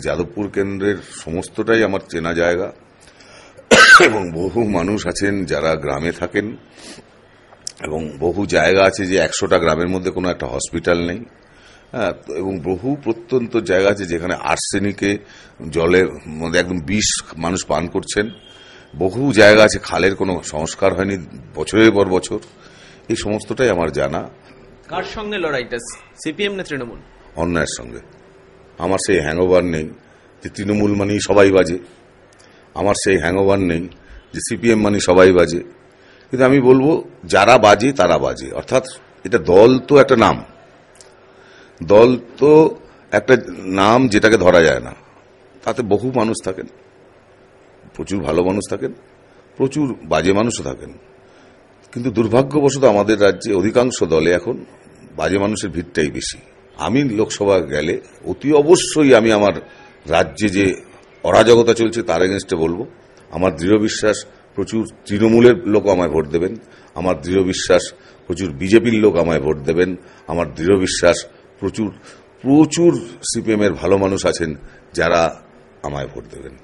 যাদবপুর কেন্দ্রের সমস্তটাই আমার চেনা জায়গা এবং বহু মানুষ আছেন যারা গ্রামে থাকেন এবং বহু জায়গা আছে যে 100টা গ্রামের মধ্যে কোনো একটা হসপিটাল নেই। হ্যাঁ, এবং বহু প্রত্যন্ত জায়গা আছে যেখানে আর্সেনিকে জলের মধ্যে একদম বিষ মানুষ পান করছেন। বহু জায়গা আছে খালের কোনো সংস্কার হয়নি বছরের পর বছর। এই সমস্তটাই আমার জানা। কার সঙ্গে লড়াইটা, সিপিএম না তৃণমূল? অন্যায়ের সঙ্গে। আমার সেই হ্যাংওভার নেই যে তৃণমূল মানেই সবাই বাজে, আমার সেই হ্যাংওভার নেই যে সিপিএম মানে সবাই বাজে। কিন্তু আমি বলবো যারা বাজে তারা বাজে, অর্থাৎ এটা দল তো একটা নাম, দল তো একটা নাম যেটাকে ধরা যায় না। তাতে বহু মানুষ থাকেন, প্রচুর ভালো মানুষ থাকেন, প্রচুর বাজে মানুষও থাকেন। কিন্তু দুর্ভাগ্যবশত আমাদের রাজ্যে অধিকাংশ দলে এখন বাজে মানুষের ভিড়টাই বেশি। আমি লোকসভা গেলে অতি অবশ্যই আমি আমার রাজ্যে যে অরাজকতা চলছে তার এগেনস্টে বলবো। আমার দৃঢ় বিশ্বাস প্রচুর তৃণমূলের লোক আমায় ভোট দেবেন, আমার দৃঢ় বিশ্বাস প্রচুর বিজেপির লোক আমায় ভোট দেবেন, আমার দৃঢ় বিশ্বাস প্রচুর প্রচুর সিপিএম এর ভালো মানুষ আছেন যারা আমায় ভোট দেবেন।